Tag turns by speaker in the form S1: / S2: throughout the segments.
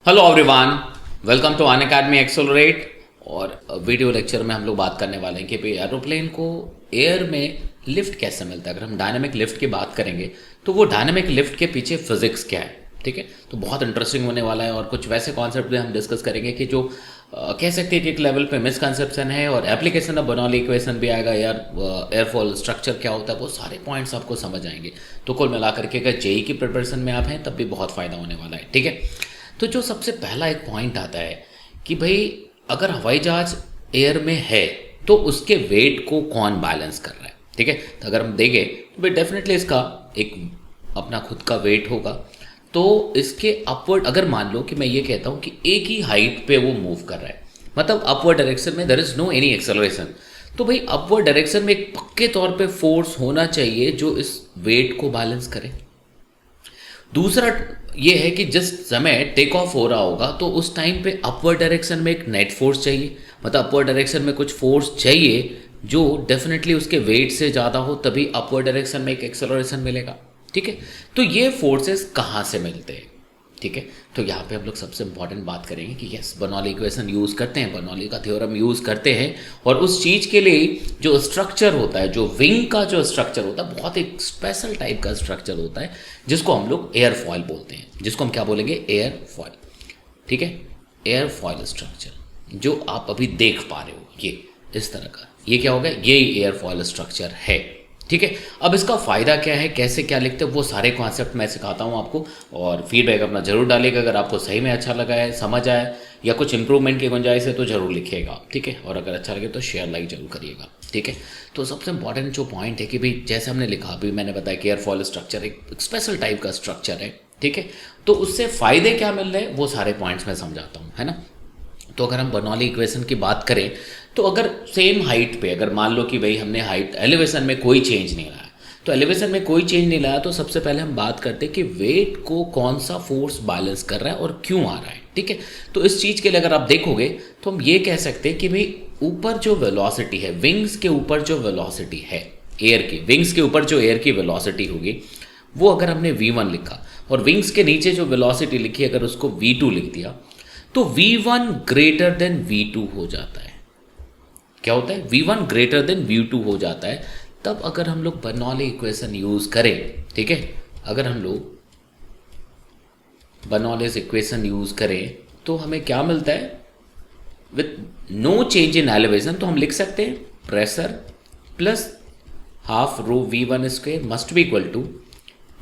S1: Hello everyone, welcome to Unacademy accelerate. और video lecture में हम लोग बात करने वाले हैं कि भाई एरोप्लेन को एयर में लिफ्ट कैसे मिलता है। अगर हम डायनामिक लिफ्ट की बात करेंगे तो वो डायनामिक लिफ्ट के पीछे फिजिक्स क्या है, ठीक है। तो बहुत इंटरेस्टिंग होने वाला है और कुछ वैसे कॉन्सेप्ट भी हम डिस्कस करेंगे कि जो कह सकते हैं कि एक लेवल पे मिसकंसेप्शन है, और एप्लीकेशन ऑफ बर्नौली इक्वेशन भी आएगा यार, एयरफॉल स्ट्रक्चर क्या होता है, वो सारे पॉइंट्स आपको समझ आएंगे। तो कुल मिलाकर के अगर जेई की प्रिपरेशन में आप हैं तब भी बहुत फ़ायदा होने वाला है, ठीक है। तो जो सबसे पहला एक पॉइंट आता है कि भाई अगर हवाई जहाज एयर में है तो उसके वेट को कौन बैलेंस कर रहा है, ठीक है। तो अगर हम देखें तो भाई डेफिनेटली इसका एक अपना खुद का वेट होगा। तो इसके अपवर्ड अगर मान लो कि मैं ये कहता हूँ कि एक ही हाइट पे वो मूव कर रहा है, मतलब अपवर्ड डायरेक्शन में there is no any acceleration, तो भाई अपवर्ड डायरेक्शन में एक पक्के तौर पे फोर्स होना चाहिए जो इस वेट को बैलेंस करे। दूसरा ये है कि जिस समय टेक ऑफ हो रहा होगा तो उस टाइम पे अपवर्ड डायरेक्शन में एक नेट फोर्स चाहिए, मतलब अपवर्ड डायरेक्शन में कुछ फोर्स चाहिए जो डेफिनेटली उसके वेट से ज़्यादा हो, तभी अपवर्ड डायरेक्शन में एक एक्सेलरेशन मिलेगा, ठीक है। तो ये फोर्सेस कहाँ से मिलते हैं, ठीक है। तो यहाँ पे हम लोग सबसे इंपॉर्टेंट बात करेंगे कि यस, बर्नौली इक्वेशन यूज़ करते हैं, बर्नौली का थ्योरम यूज़ करते हैं, और उस चीज़ के लिए जो स्ट्रक्चर होता है, जो विंग का जो स्ट्रक्चर होता है, बहुत एक स्पेशल टाइप का स्ट्रक्चर होता है जिसको हम लोग एयरफॉयल बोलते हैं, जिसको हम क्या बोलेंगे, एयरफॉयल, ठीक है। एयरफॉयल स्ट्रक्चर जो आप अभी देख पा रहे हो, ये इस तरह का, ये क्या होगा, ये एयरफॉयल स्ट्रक्चर है, ठीक है। अब इसका फ़ायदा क्या है, कैसे क्या लिखते हैं, वो सारे कॉन्सेप्ट मैं सिखाता हूँ आपको, और फीडबैक अपना जरूर डालिएगा। अगर आपको सही में अच्छा लगा है, समझ आए, या कुछ इंप्रूवमेंट की गुंजाइश है तो ज़रूर लिखिएगा, ठीक है। और अगर अच्छा लगे तो शेयर लाइक जरूर करिएगा, ठीक है। तो सबसे इंपॉर्टेंट जो पॉइंट है कि भाई जैसे हमने लिखा, अभी मैंने बताया कि एयरफॉयल स्ट्रक्चर एक स्पेशल टाइप का स्ट्रक्चर है, ठीक है। तो उससे फ़ायदे क्या मिल रहे हैं वो सारे पॉइंट्स मैं समझाता हूँ, है ना। तो अगर हम बर्नौली इक्वेशन की बात करें तो अगर सेम हाइट पे, अगर मान लो कि भाई हमने हाइट एलिवेशन में कोई चेंज नहीं लाया, तो एलिवेशन में कोई चेंज नहीं लाया, तो सबसे पहले हम बात करते हैं कि वेट को कौन सा फोर्स बैलेंस कर रहा है और क्यों आ रहा है, ठीक है। तो इस चीज़ के लिए अगर आप देखोगे तो हम ये कह सकते हैं कि भाई ऊपर जो वेलोसिटी है, विंग्स के ऊपर जो वेलोसिटी है एयर की, विंग्स के ऊपर जो एयर की वेलोसिटी होगी वो अगर हमने v1 लिखा, और विंग्स के नीचे जो वेलोसिटी लिखी अगर उसको v2 लिख दिया, तो v1 ग्रेटर देन v2 हो जाता है। क्या होता है, v1 ग्रेटर देन v2 हो जाता है। तब अगर हम लोग बर्नौली इक्वेशन यूज करें, ठीक है, अगर हम लोग बर्नौली इक्वेशन यूज करें तो हमें क्या मिलता है, with no change in elevation, तो हम लिख सकते हैं pressure plus half rho v1 square must be equal to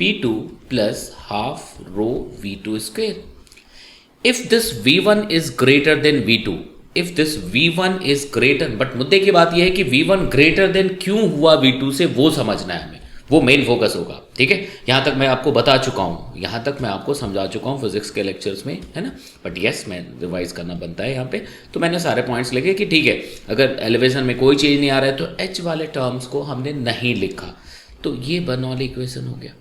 S1: p2 plus half rho v2 square. If this v1 is greater than v2, if this v1 is greater, but मुद्दे की बात यह है कि v1 ग्रेटर देन क्यों हुआ v2 से, वो समझना है हमें, वो मेन फोकस होगा, ठीक है। यहां तक मैं आपको बता चुका हूं, यहां तक मैं आपको समझा चुका हूं फिजिक्स के लेक्चर्स में, है ना। बट यस, मैं रिवाइज करना बनता है यहाँ पे। तो मैंने सारे पॉइंट्स लिखे कि ठीक है, अगर एलिवेशन में कोई चेंज नहीं आ रहा है तो एच वाले टर्म्स को हमने नहीं लिखा, तो ये बर्नौली इक्वेशन हो गया।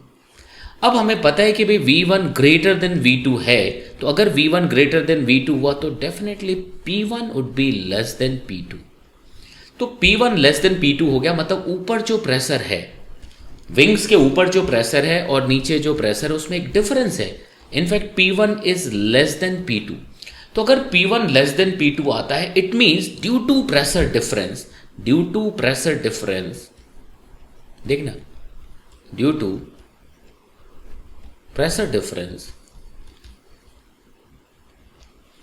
S1: अब हमें पता है कि भाई v1 ग्रेटर देन v2 है, तो अगर v1 ग्रेटर देन v2 हुआ तो definitely p1 would be less than p2। तो p1 लेस देन p2 हो गया, मतलब ऊपर जो प्रेशर है, विंग्स के ऊपर जो प्रेशर है और नीचे जो प्रेशर है उसमें एक डिफरेंस है। In fact p1 is less than p2। तो अगर p1 लेस देन p2 आता है, it means due to pressure difference, due to pressure difference, देखना, ड्यू टू प्रेशर डिफरेंस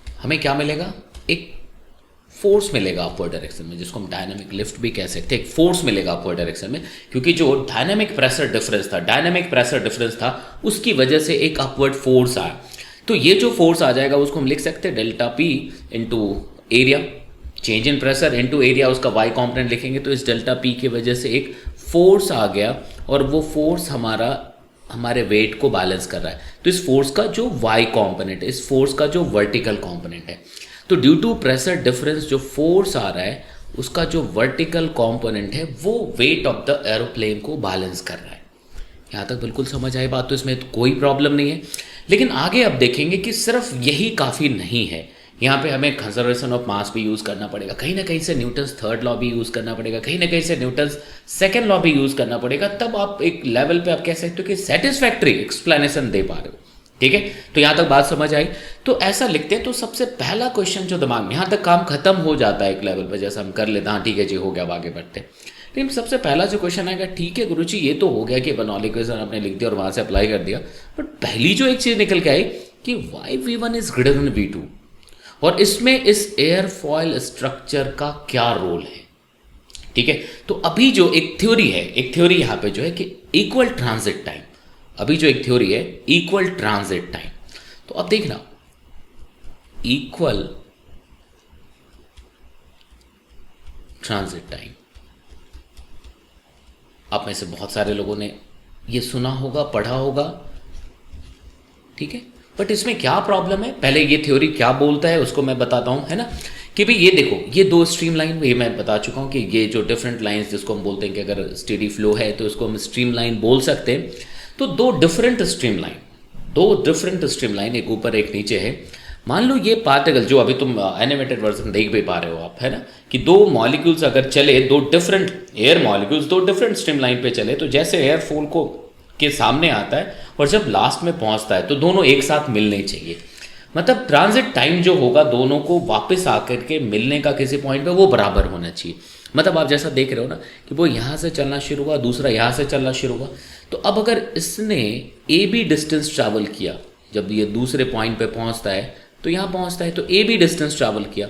S1: हमें क्या मिलेगा, एक फोर्स मिलेगा अपवर्ड डायरेक्शन में, जिसको हम डायनामिक लिफ्ट भी कह सकते हैं। एक फोर्स मिलेगा अपवर्ड डायरेक्शन में, क्योंकि जो डायनामिक प्रेशर डिफरेंस था, डायनामिक प्रेशर डिफरेंस था, उसकी वजह से एक अपवर्ड फोर्स आया। तो ये जो फोर्स आ जाएगा उसको हम लिख सकते हैं delta P into area, change in pressure into area, उसका वाई कॉम्पोनेंट लिखेंगे, तो इस डेल्टा पी की वजह से एक फोर्स आ गया, और वो फोर्स हमारे वेट को बैलेंस कर रहा है। तो इस फोर्स का जो वाई कॉम्पोनेंट है, इस फोर्स का जो वर्टिकल कॉम्पोनेंट है, तो ड्यू टू प्रेशर डिफरेंस जो फोर्स आ रहा है उसका जो वर्टिकल कॉम्पोनेंट है वो वेट ऑफ द एरोप्लेन को बैलेंस कर रहा है। यहाँ तक बिल्कुल समझ आई बात, तो इसमें तो कोई प्रॉब्लम नहीं है। लेकिन आगे अब देखेंगे कि सिर्फ यही काफ़ी नहीं है, यहाँ पे हमें कंजर्वेशन ऑफ मास भी यूज़ करना पड़ेगा, कहीं ना कहीं से न्यूटन्स थर्ड लॉ भी यूज़ करना पड़ेगा, कहीं ना कहीं से न्यूटन्स सेकंड लॉ भी यूज़ करना पड़ेगा। तब आप एक लेवल पे आप कह सकते हो कि सेटिस्फैक्ट्री एक्सप्लेनेशन दे पा रहे हो, ठीक है, तो यहाँ तक बात समझ आई। तो ऐसा लिखते हैं, तो सबसे पहला क्वेश्चन जो दिमाग में, यहाँ तक काम खत्म हो जाता है एक लेवल पर, जैसा हम कर लेते हैं, हाँ ठीक है जी हो गया, अब आगे बढ़ते हैं। लेकिन सबसे पहला जो क्वेश्चन आएगा, ठीक है गुरुजी ये तो हो गया कि बर्नौली इक्वेशन आपने लिख दिया और वहाँ से अप्लाई कर दिया, बट पहली जो एक चीज़ निकल के आई कि Y V1 is greater than V2, और इसमें इस एयरफॉयल स्ट्रक्चर का क्या रोल है। ठीक है, तो अभी जो एक थ्योरी है, एक थ्योरी यहाँ पे जो है कि इक्वल ट्रांजिट टाइम, अभी जो एक थ्योरी है इक्वल ट्रांजिट टाइम, तो अब देखना इक्वल ट्रांजिट टाइम, आप में से बहुत सारे लोगों ने ये सुना होगा, पढ़ा होगा, ठीक है, बट इसमें क्या प्रॉब्लम है, पहले ये थ्योरी क्या बोलता है उसको मैं बताता हूं, है ना, कि भाई ये देखो, ये दो स्ट्रीम लाइन, ये मैं बता चुका हूं कि ये जो डिफरेंट लाइंस जिसको हम बोलते हैं कि अगर स्टेडी फ्लो है तो इसको हम स्ट्रीम लाइन बोल सकते हैं। तो दो डिफरेंट स्ट्रीम लाइन, एक ऊपर एक नीचे है। मान लो ये पार्टिकल जो अभी तुम एनिमेटेड वर्जन देख भी पा रहे हो आप, है ना, कि दो मॉलिक्यूल्स अगर चले, दो डिफरेंट एयर मॉलिक्यूल्स दो डिफरेंट स्ट्रीम लाइन पे चले, तो जैसे एयर फॉल को के सामने आता है और जब लास्ट में पहुंचता है तो दोनों एक साथ मिलने चाहिए। मतलब ट्रांजिट टाइम जो होगा दोनों को वापस आकर के मिलने का किसी पॉइंट पे वो बराबर होना चाहिए। मतलब आप जैसा देख रहे हो ना कि वो यहाँ से चलना शुरू हुआ, दूसरा यहाँ से चलना शुरू हुआ, तो अब अगर इसने ए बी डिस्टेंस ट्रैवल किया, जब ये दूसरे पॉइंट पे पहुँचता है तो यहाँ पहुँचता है, तो ए बी डिस्टेंस ट्रैवल किया,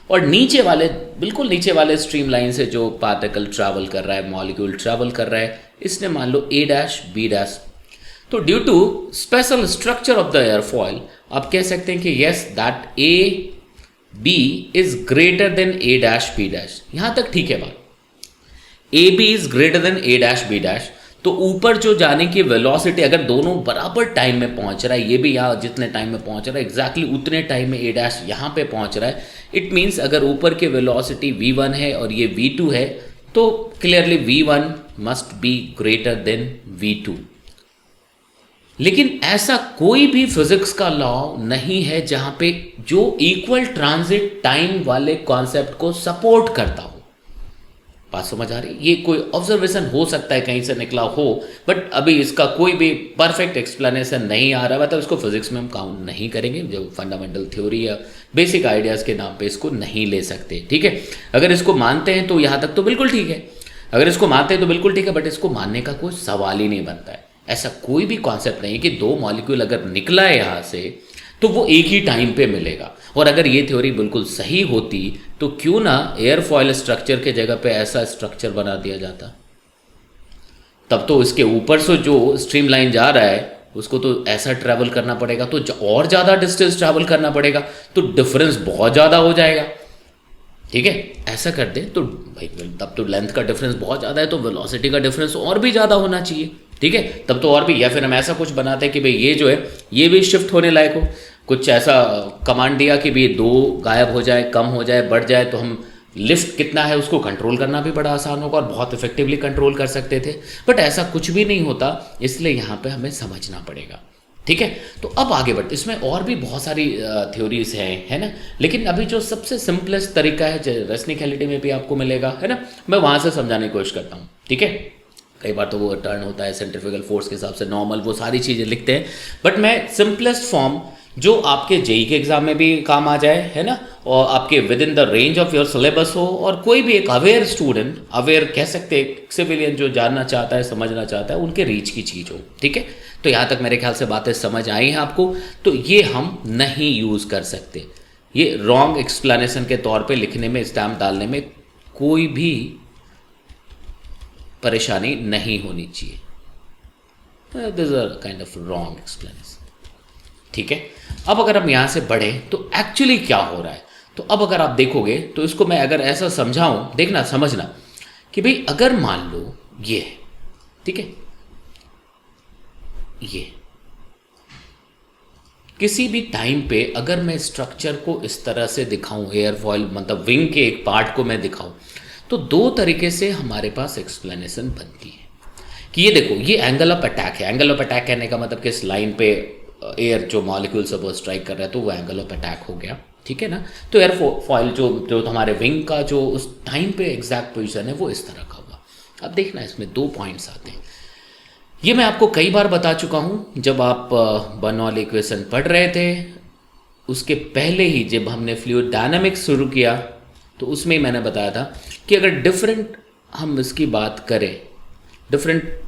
S1: और नीचे वाले, बिल्कुल नीचे वाले स्ट्रीम लाइन से जो पार्टिकल ट्रैवल कर रहा है, मॉलिक्यूल ट्रैवल कर रहा है, इसने मान लो ए डैश बी डैश, तो due to special structure of the airfoil आप कह सकते हैं कि yes that A B is greater than A dash B dash. यहां तक ठीक है बात, A B is greater than A dash B dash. तो ऊपर जो जाने की वेलोसिटी, अगर दोनों बराबर टाइम में पहुंच रहा है, ये भी यहाँ जितने टाइम में पहुंच रहा है एग्जैक्टली उतने टाइम में ए डैश यहाँ पे पहुंच रहा है, इट मीन्स अगर ऊपर की वेलोसिटी v1 है और ये v2 है, तो clearly v1 must be greater than v2। लेकिन ऐसा कोई भी फिजिक्स का लॉ नहीं है जहां पे जो इक्वल ट्रांजिट टाइम वाले कॉन्सेप्ट को सपोर्ट करता हो। बात समझ आ रही? ये कोई ऑब्जर्वेशन हो सकता है कहीं से निकला हो, बट अभी इसका कोई भी परफेक्ट एक्सप्लेनेशन नहीं आ रहा, मतलब इसको फिजिक्स में हम काउंट नहीं करेंगे, जो फंडामेंटल थ्योरी या बेसिक आइडियाज के नाम पे इसको नहीं ले सकते। ठीक है, अगर इसको मानते हैं तो यहां तक तो बिल्कुल ठीक है, अगर इसको मानते हैं तो बिल्कुल ठीक है, बट इसको मानने का कोई सवाल ही नहीं बनता है। ऐसा कोई भी कॉन्सेप्ट नहीं है कि दो मॉलिक्यूल अगर निकला है यहाँ से तो वो एक ही टाइम पे मिलेगा। और अगर ये थ्योरी बिल्कुल सही होती तो क्यों ना एयरफॉयल स्ट्रक्चर के जगह पे ऐसा स्ट्रक्चर बना दिया जाता, तब तो इसके ऊपर से जो स्ट्रीम लाइन जा रहा है उसको तो ऐसा ट्रैवल करना पड़ेगा, तो और ज़्यादा डिस्टेंस ट्रैवल करना पड़ेगा, तो डिफरेंस बहुत ज़्यादा हो जाएगा। ठीक है, ऐसा कर दे तो भाई तब तो लेंथ का डिफरेंस बहुत ज़्यादा है, तो वेलोसिटी का डिफरेंस और भी ज़्यादा होना चाहिए। ठीक है, तब तो और भी, या फिर हम ऐसा कुछ बनाते हैं कि भाई ये जो है ये भी शिफ्ट होने लायक हो, कुछ ऐसा कमांड दिया कि भाई दो गायब हो जाए, कम हो जाए, बढ़ जाए, तो हम लिफ्ट कितना है उसको कंट्रोल करना भी बड़ा आसान होगा और बहुत इफेक्टिवली कंट्रोल कर सकते थे, बट ऐसा कुछ भी नहीं होता, इसलिए यहाँ पे हमें समझना पड़ेगा। ठीक है, तो अब आगे बढ़ते, इसमें और भी बहुत सारी थ्योरीज हैं, है ना, लेकिन अभी जो सबसे सिंपलेस्ट तरीका है, रेसनिकैलिटी में भी आपको मिलेगा, है ना, मैं वहाँ से समझाने की कोशिश करता हूँ। ठीक है, कई बार तो वो टर्न होता है सेंट्रीफ्यूगल फोर्स के हिसाब से, नॉर्मल, वो सारी चीज़ें लिखते हैं, बट मैं सिंपलेस्ट फॉर्म जो आपके जेई के एग्जाम में भी काम आ जाए, है ना, और आपके with in the range of your syllabus हो, और कोई भी एक अवेयर स्टूडेंट, अवेयर कह सकते हैं, सिविलियन जो जानना चाहता है, समझना चाहता है, उनके रीच की चीज़ हो। ठीक है, तो यहाँ तक मेरे ख्याल से बातें समझ आई हैं आपको, तो ये हम नहीं यूज़ कर सकते, ये रॉन्ग एक्सप्लेनेशन के तौर पे लिखने में, स्टैम्प डालने में कोई भी परेशानी नहीं होनी चाहिए। This a kind of wrong explanation. ठीक है, अब अगर हम यहाँ से बढ़े तो एक्चुअली क्या हो रहा है, तो अब अगर आप देखोगे तो इसको मैं अगर ऐसा समझाऊं, देखना समझना कि भाई अगर मान लो ये है, ठीक है, ये किसी भी टाइम पे अगर मैं स्ट्रक्चर को इस तरह से दिखाऊं, एयरफॉयल मतलब विंग के एक पार्ट को मैं दिखाऊं, तो दो तरीके से हमारे पास एक्सप्लेनेशन बनती है कि ये देखो, ये एंगल ऑफ अटैक है। एंगल ऑफ अटैक कहने का मतलब कि इस लाइन पे एयर जो मॉलिक्यूल सब स्ट्राइक कर रहा है, तो वो एंगल ऑफ अटैक हो गया। ठीक है ना, तो एयरफॉयल जो हमारे विंग का जो उस टाइम पे एग्जैक्ट पोजीशन है वो इस तरह का हुआ। अब देखना, इसमें दो पॉइंट्स आते हैं। ये मैं आपको कई बार बता चुका हूँ, जब आप बर्नौल इक्वेशन पढ़ रहे थे उसके पहले ही जब हमने फ्लूइड डायनामिक्स शुरू किया तो उसमें ही मैंने बताया था कि अगर डिफरेंट हम इसकी बात करें, डिफरेंट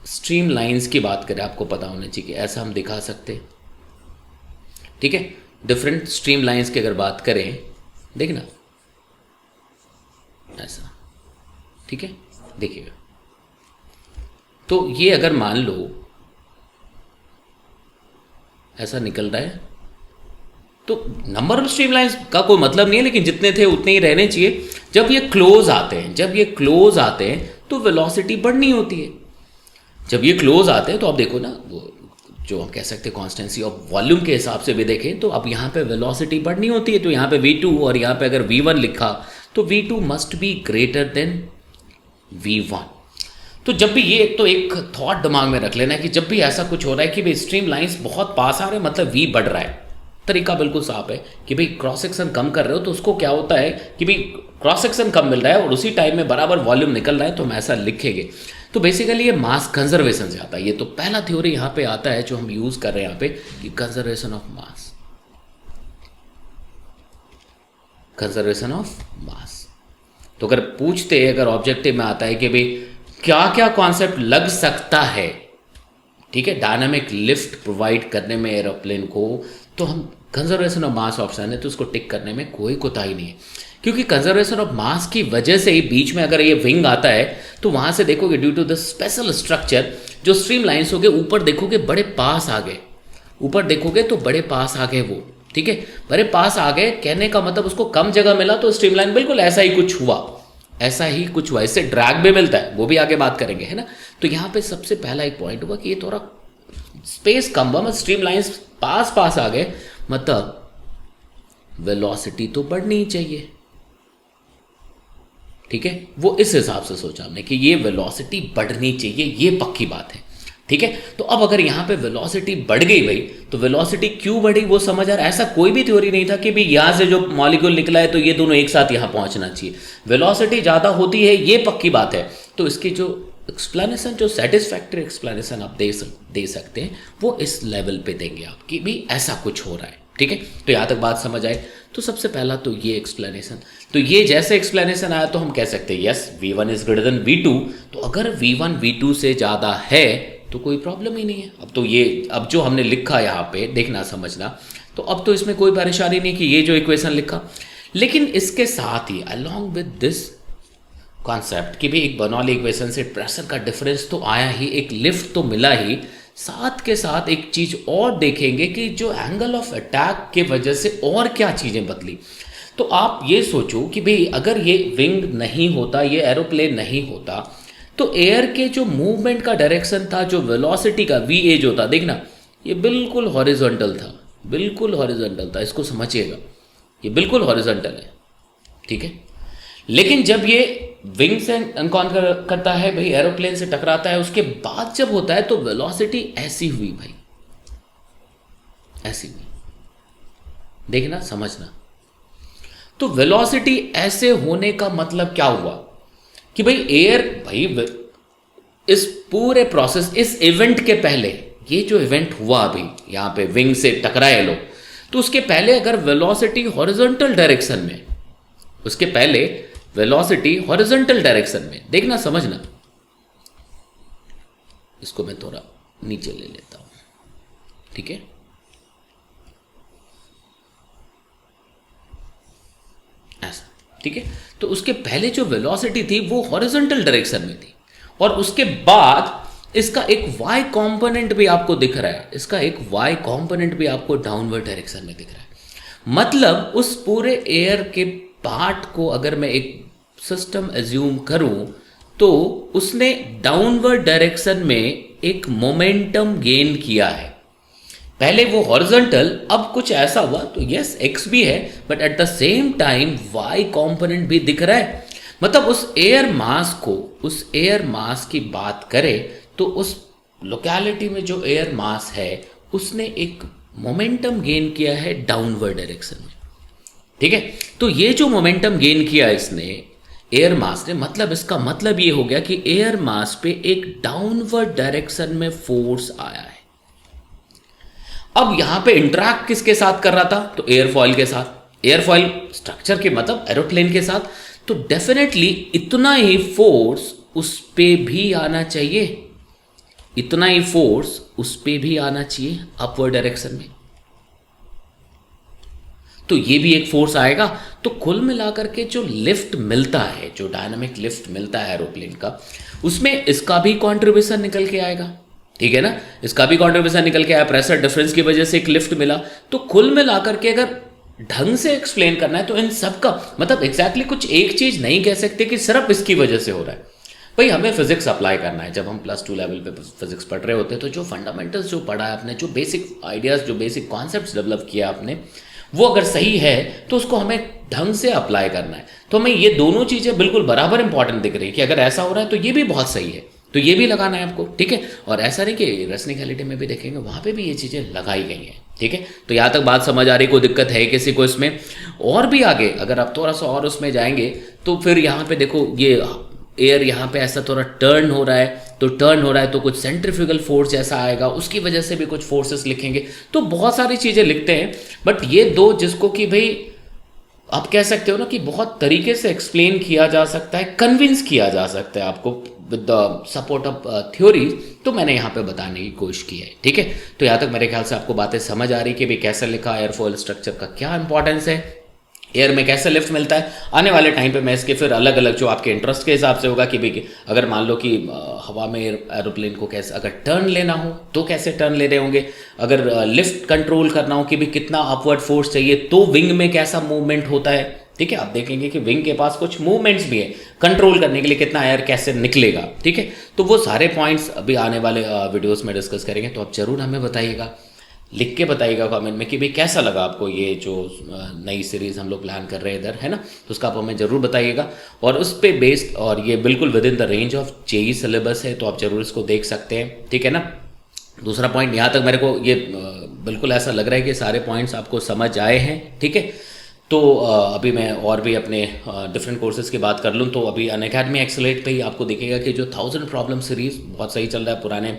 S1: स्ट्रीम लाइंस की बात करें, आपको पता होना चाहिए कि ऐसा हम दिखा सकते हैं। ठीक है, डिफरेंट स्ट्रीम लाइंस की अगर बात करें, देखना ऐसा, ठीक है, देखिएगा। तो ये अगर मान लो ऐसा निकल रहा है, तो नंबर ऑफ स्ट्रीम लाइंस का कोई मतलब नहीं है, लेकिन जितने थे उतने ही रहने चाहिए। जब ये क्लोज आते हैं, जब ये क्लोज आते हैं तो वेलोसिटी बढ़नी होती है। जब ये क्लोज आते हैं तो आप देखो ना, वो जो हम कह सकते हैं कॉन्स्टेंसी ऑफ वॉल्यूम के हिसाब से भी देखें तो अब यहाँ पे वेलोसिटी बढ़नी होती है। तो यहाँ पे v2 और यहाँ पे अगर v1 लिखा तो v2 must be greater than v1। तो जब भी ये तो एक थॉट दिमाग में रख लेना है कि जब भी ऐसा कुछ हो रहा है कि भाई स्ट्रीम लाइंस बहुत पास आ रहे हैं, मतलब v बढ़ रहा है, तरीका बिल्कुल साफ है कि भाई क्रॉस सेक्शन कम कर रहे हो तो उसको क्या होता है कि भाई क्रॉस सेक्शन कम मिल रहा है और उसी टाइम में बराबर वॉल्यूम निकल रहा है, तो हम ऐसा लिखेंगे। तो बेसिकली ये मास कंजर्वेशन से आता है। ये तो पहला थ्योरी यहाँ पे आता है जो हम यूज कर रहे हैं यहाँ पे, कि conservation of mass, conservation of mass. तो अगर पूछते, अगर ऑब्जेक्टिव में आता है कि भाई क्या क्या कॉन्सेप्ट लग सकता है, ठीक है, डायनामिक लिफ्ट प्रोवाइड करने में एरोप्लेन को, तो हम कंजर्वेशन ऑफ मास ऑप्शन है तो उसको टिक करने में कोई कोताही नहीं है, क्योंकि कंजर्वेशन ऑफ मास की वजह से ही बीच में अगर ये विंग आता है तो वहां से देखोगे due to the special structure जो स्ट्रीम लाइंस हो गए, ऊपर देखोगे बड़े पास आ गए, ऊपर देखोगे तो बड़े पास आ गए वो, ठीक है, बड़े पास आ गए। कहने का मतलब उसको कम जगह मिला तो स्ट्रीम लाइन बिल्कुल ऐसा ही कुछ हुआ, ऐसा ही कुछ हुआ। इससे ड्रैग भी मिलता है, वो भी आगे बात करेंगे, है ना। तो यहाँ पे सबसे पहला एक पॉइंट हुआ कि ये थोड़ा स्पेस कम हुआ, मतलब स्ट्रीम लाइंस पास पास आ गए, मतलब वेलोसिटी तो बढ़नी ही चाहिए, ठीक है। वो इस हिसाब से सोचा हमने कि ये वेलोसिटी बढ़नी चाहिए, ये पक्की बात है, ठीक है। तो अब अगर यहाँ पे वेलोसिटी बढ़ गई भाई, तो वेलोसिटी क्यों बढ़ी वो समझ आ रहा है। ऐसा कोई भी थ्योरी नहीं था कि भाई यहाँ से जो मॉलिक्यूल निकला है तो ये दोनों एक साथ यहाँ पहुँचना चाहिए। वेलोसिटी ज़्यादा होती है, ये पक्की बात है। तो इसकी जो एक्सप्लेनेशन, जो सेटिस्फैक्टरी एक्सप्लेनेशन आप दे सकते हैं, वो इस लेवल पे देंगे आप कि भाई ऐसा कुछ हो रहा है, ठीक है। तो यहाँ तक बात समझ आए। तो सबसे पहला तो ये एक्सप्लेनेशन, तो ये जैसे एक्सप्लेनेशन आया तो हम कह सकते हैं yes v1 is greater than v2। तो अगर v1 v2 से ज़्यादा है तो कोई प्रॉब्लम ही नहीं है। अब तो ये, अब जो हमने लिखा यहाँ पे देखना समझना, तो अब तो इसमें कोई परेशानी नहीं कि ये जो इक्वेशन लिखा, लेकिन इसके साथ ही अलॉन्ग विद दिस कॉन्सेप्ट कि भी एक बर्नौली इक्वेशन से प्रेशर का डिफरेंस तो आया ही, एक लिफ्ट तो मिला ही, साथ के साथ एक चीज और देखेंगे कि जो एंगल ऑफ अटैक के वजह से और क्या चीजें बदली। तो आप ये सोचो कि भाई अगर ये विंग नहीं होता, ये एरोप्लेन नहीं होता, तो एयर के जो मूवमेंट का डायरेक्शन था, जो वेलोसिटी का वी ए जो था, देखना ये बिल्कुल हॉरिजॉन्टल था, बिल्कुल हॉरिजॉन्टल था, इसको समझिएगा, ये बिल्कुल हॉरिजॉन्टल है, ठीक है। लेकिन जब ये विंग से एनकाउंटर करता है भाई, एरोप्लेन से टकराता है, उसके बाद जब होता है तो वेलोसिटी ऐसी हुई भाई, ऐसी हुई, देखना समझना। तो वेलोसिटी ऐसे होने का मतलब क्या हुआ कि भाई एयर, भाई इस पूरे प्रोसेस, इस इवेंट के पहले, ये जो इवेंट हुआ अभी यहां पे विंग से टकराए लोग, तो उसके पहले अगर वेलोसिटी हॉरिजॉन्टल डायरेक्शन में, उसके पहले वेलोसिटी हॉरिजॉन्टल डायरेक्शन में, देखना समझना, इसको मैं थोड़ा नीचे ले लेता हूं, ठीक है। ऐसा, ठीक है। तो उसके पहले जो वेलोसिटी थी वो हॉरिजॉन्टल डायरेक्शन में थी, और उसके बाद इसका एक y कंपोनेंट भी आपको दिख रहा है, इसका एक y कंपोनेंट भी आपको डाउनवर्ड डायरेक्शन में दिख रहा है। मतलब उस पूरे एयर के पार्ट को अगर मैं एक सिस्टम एज्यूम करूं तो उसने डाउनवर्ड डायरेक्शन में एक मोमेंटम गेन किया है। पहले वो हॉरिजॉन्टल, अब कुछ ऐसा हुआ तो यस एक्स भी है, but at the same time y component भी दिख रहा है। मतलब उस एयर मास को, उस एयर मास की बात करें तो उस लोकेलिटी में जो एयर मास है उसने एक मोमेंटम गेन किया है डाउनवर्ड डायरेक्शन में, ठीक है। तो ये जो मोमेंटम गेन किया इसने, एयर मास ने, मतलब इसका मतलब ये हो गया कि एयर मास पे एक डाउनवर्ड डायरेक्शन में फोर्स आया है। अब यहां पे इंटरैक्ट किसके साथ कर रहा था? तो एयरफॉइल के साथ, एयरफॉइल स्ट्रक्चर के मतलब एरोप्लेन के साथ। तो डेफिनेटली इतना ही फोर्स उस पे भी आना चाहिए, इतना ही फोर्स उस पे भी आना चाहिए अपवर्ड डायरेक्शन में। तो ये भी एक फोर्स आएगा। तो कुल मिलाकर के जो लिफ्ट मिलता है, जो डायनामिक लिफ्ट मिलता है एरोप्लेन का, उसमें इसका भी कंट्रीब्यूशन निकल के आएगा। ठीक है ना, इसका भी कंट्रीब्यूशन निकल के आया, प्रेशर डिफरेंस की वजह से एक लिफ्ट मिला। तो कुल मिलाकर के अगर ढंग से एक्सप्लेन करना है तो इन सब का मतलब एग्जैक्टली कुछ एक चीज नहीं कह सकते कि सिर्फ इसकी वजह से हो रहा है। भाई हमें फिजिक्स अप्लाई करना है। जब हम +2 लेवल पे फिजिक्स पढ़ रहे होते हैं तो जो फंडामेंटल्स जो पढ़ा है आपने, जो बेसिक आइडियाज, जो बेसिक कॉन्सेप्ट्स डेवलप किया आपने, वो अगर सही है तो उसको हमें ढंग से अप्लाई करना है। तो हमें ये दोनों चीज़ें बिल्कुल बराबर इंपॉर्टेंट दिख रही है कि अगर ऐसा हो रहा है तो ये भी बहुत सही है, तो ये भी लगाना है आपको। ठीक है, और ऐसा नहीं कि रेसनिकलिटी में भी देखेंगे वहाँ पे भी ये चीज़ें लगाई गई हैं। ठीक है, तो यहाँ तक बात समझ आ रही, कोई दिक्कत है किसी को इसमें? और भी आगे अगर आप थोड़ा सा और उसमें जाएंगे तो फिर यहाँ पे देखो, ये एयर यहाँ पे ऐसा थोड़ा टर्न हो रहा है, तो टर्न हो रहा है तो कुछ सेंट्रीफ्यूगल फोर्स जैसा आएगा, उसकी वजह से भी कुछ फोर्सेस लिखेंगे। तो बहुत सारी चीज़ें लिखते हैं, बट ये दो जिसको कि भाई आप कह सकते हो ना कि बहुत तरीके से एक्सप्लेन किया जा सकता है, कन्विंस किया जा सकता है आपको with the support of theory, तो मैंने यहाँ पे बताने की कोशिश की है। ठीक है, तो यहाँ तक मेरे ख्याल से आपको बातें समझ आ रही कि भाई कैसे लिखा, एयरफॉइल स्ट्रक्चर का क्या इंपॉर्टेंस है, एयर में कैसे लिफ्ट मिलता है। आने वाले टाइम पे मैं इसके फिर अलग अलग जो आपके इंटरेस्ट के हिसाब से होगा कि भाई अगर मान लो कि हवा में एरोप्लेन को कैसे अगर टर्न लेना हो तो कैसे टर्न ले रहे होंगे, अगर लिफ्ट कंट्रोल करना हो कि भाई कितना अपवर्ड फोर्स चाहिए तो विंग में कैसा मूवमेंट होता है। ठीक है, आप देखेंगे कि विंग के पास कुछ मूवमेंट्स भी है कंट्रोल करने के लिए, कितना एयर कैसे निकलेगा। ठीक है, तो वो सारे पॉइंट्स अभी आने वाले वीडियोस में डिस्कस करेंगे। तो आप जरूर हमें बताइएगा, लिख के बताइएगा कमेंट में कि भाई कैसा लगा आपको ये जो नई सीरीज़ हम लोग प्लान कर रहे हैं इधर, है ना। तो उसका आप हमें ज़रूर बताइएगा, और उस पर बेस्ड, और ये बिल्कुल within the range of JEE syllabus है, तो आप ज़रूर इसको देख सकते हैं। ठीक है ना। दूसरा पॉइंट, यहाँ तक मेरे को ये बिल्कुल ऐसा लग रहा है कि सारे पॉइंट्स आपको समझ आए हैं। ठीक है, तो अभी मैं और भी अपने डिफरेंट कोर्सेज़ की बात कर लूँ तो अभी अनअकैडमी एक्सेलरेट पे ही आपको दिखेगा कि जो 1000 प्रॉब्लम सीरीज़ बहुत सही चल रहा है। पुराने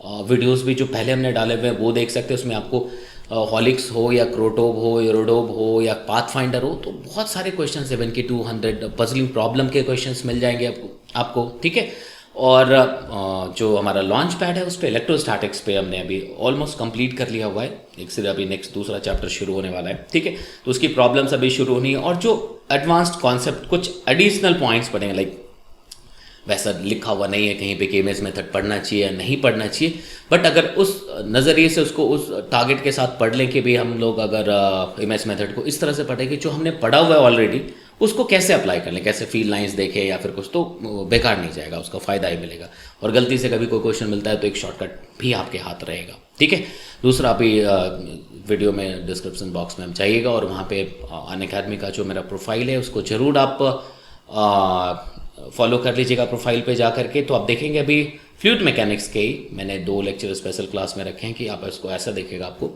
S1: वीडियोस भी जो पहले हमने डाले हुए हैं वो देख सकते हैं, उसमें आपको हॉलिक्स हो या क्रोटोब हो, एरोडोब हो या पाथफाइंडर हो, तो बहुत सारे क्वेश्चन 7 की 200 पजलिंग प्रॉब्लम के क्वेश्चंस मिल जाएंगे आपको। ठीक है, और जो हमारा लॉन्च पैड है उस पर इलेक्ट्रोस्टैटिक्स पे हमने अभी ऑलमोस्ट कंप्लीट कर लिया हुआ है, एक से अभी नेक्स्ट दूसरा चैप्टर शुरू होने वाला है। ठीक है, तो उसकी प्रॉब्लम्स अभी शुरू होनी है, और जो एडवांस्ड कॉन्सेप्ट कुछ एडिशनल पॉइंट्स पढ़ेंगे, लाइक वैसा लिखा हुआ नहीं है कहीं पे कि इमेज मेथड पढ़ना चाहिए या नहीं पढ़ना चाहिए, बट अगर उस नज़रिए से उसको उस टारगेट के साथ पढ़ लें कि भाई हम लोग अगर इमेज मेथड को इस तरह से पढ़ें कि जो हमने पढ़ा हुआ है ऑलरेडी उसको कैसे अप्लाई कर लें, कैसे फील्ड लाइंस देखें या फिर कुछ, तो बेकार नहीं जाएगा, उसका फ़ायदा ही मिलेगा। और गलती से कभी कोई क्वेश्चन मिलता है तो एक शॉर्टकट भी आपके हाथ रहेगा। ठीक है, दूसरा अभी वीडियो में डिस्क्रिप्शन बॉक्स में हम चाहिएगा, और वहाँ पे अनअकैडमी का जो मेरा प्रोफाइल है उसको ज़रूर आप फॉलो कर लीजिएगा प्रोफाइल पे जा करके। तो आप देखेंगे अभी फ्लूइड मैकेनिक्स के ही मैंने 2 लेक्चर स्पेशल क्लास में रखे हैं कि आप इसको ऐसा देखेगा, आपको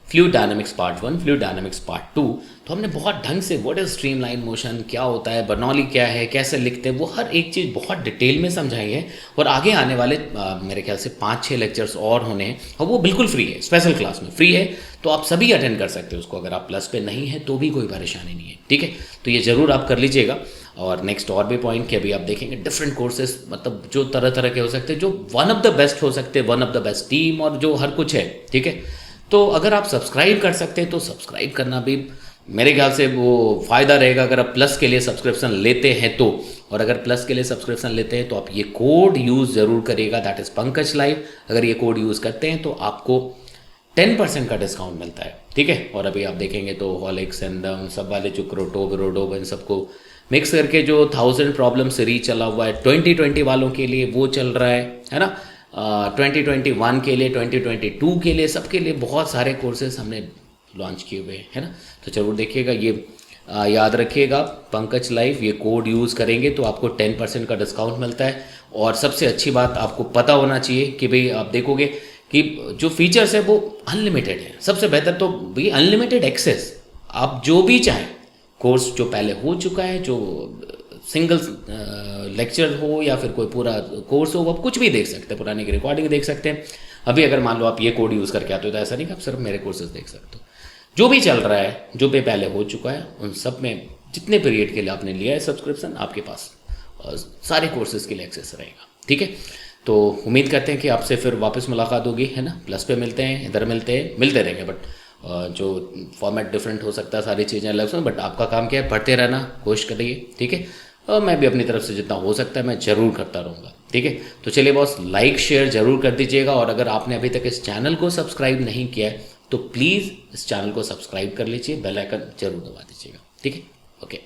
S1: fluid dynamics part 1, fluid dynamics part 2। तो हमने बहुत ढंग से व्हाट इज स्ट्रीमलाइन मोशन, क्या होता है, बर्नौली क्या है, कैसे लिखते हैं, वो हर एक चीज़ बहुत डिटेल में समझाई है। और आगे आने वाले मेरे ख्याल से 5-6 लेक्चर्स और होने हैं, और वो बिल्कुल फ्री है, स्पेशल क्लास में फ्री है, तो आप सभी अटेंड कर सकते हो उसको। अगर आप प्लस पे नहीं है तो भी कोई परेशानी नहीं है। ठीक है, तो ये ज़रूर आप कर लीजिएगा। और नेक्स्ट और भी पॉइंट कि अभी आप देखेंगे डिफरेंट कोर्सेज, मतलब जो तरह तरह के हो सकते हैं, जो वन ऑफ द बेस्ट हो सकते हैं, one of the best team, और जो हर कुछ है। ठीक है, तो अगर आप सब्सक्राइब कर सकते हैं तो सब्सक्राइब करना भी मेरे ख्याल से वो फ़ायदा रहेगा अगर आप प्लस के लिए सब्सक्रिप्शन लेते हैं तो। और अगर प्लस के लिए सब्सक्रिप्शन लेते हैं तो आप ये कोड यूज़ ज़रूर करिएगा, दैट इज़ पंकज लाइव। अगर ये कोड यूज़ करते हैं तो आपको 10% का डिस्काउंट मिलता है। ठीक है, और अभी आप देखेंगे तो हॉलिक्स एंड उन सब वाले जो क्रोटोब, एरोडोब, इन सबको मिक्स करके जो 1000 प्रॉब्लम सीरीज चला हुआ है 2020 वालों के लिए वो चल रहा है ना। 2021 के लिए, 2022 के लिए, सबके लिए बहुत सारे कोर्सेज हमने लॉन्च किए हुए हैं, है ना। तो जरूर देखिएगा, ये याद रखिएगा, पंकज लाइव ये कोड यूज़ करेंगे तो आपको 10% का डिस्काउंट मिलता है। और सबसे अच्छी बात आपको पता होना चाहिए कि भाई आप देखोगे कि जो फीचर्स है वो अनलिमिटेड है। सबसे बेहतर तो भाई अनलिमिटेड एक्सेस, आप जो भी चाहें, कोर्स जो पहले हो चुका है, जो सिंगल लेक्चर हो या फिर कोई पूरा कोर्स हो, वो आप कुछ भी देख सकते हैं, पुरानी की रिकॉर्डिंग देख सकते हैं। अभी अगर मान लो आप ये कोड यूज़ करके आते हो तो ऐसा नहीं कि आप सिर्फ मेरे कोर्सेज देख सकते हो, जो भी चल रहा है, जो भी पहले हो चुका है, उन सब में जितने पीरियड के लिए आपने लिया है सब्सक्रिप्शन, आपके पास सारे कोर्सेज के लिए एक्सेस रहेगा। ठीक है, तो उम्मीद करते हैं कि आपसे फिर वापस मुलाकात होगी, है ना। प्लस पे मिलते हैं, इधर मिलते हैं, मिलते रहेंगे, बट जो फॉर्मेट डिफरेंट हो सकता है, सारी चीज़ें अलग से, बट आपका काम क्या है, पढ़ते रहना, कोशिश करिए। ठीक है, और मैं भी अपनी तरफ से जितना हो सकता है मैं ज़रूर करता रहूँगा। ठीक है, तो चलिए बॉस, लाइक शेयर ज़रूर कर दीजिएगा, और अगर आपने अभी तक इस चैनल को सब्सक्राइब नहीं किया है तो प्लीज़ इस चैनल को सब्सक्राइब कर लीजिए, बेल आइकन जरूर दबा दीजिएगा। ठीक है, ओके।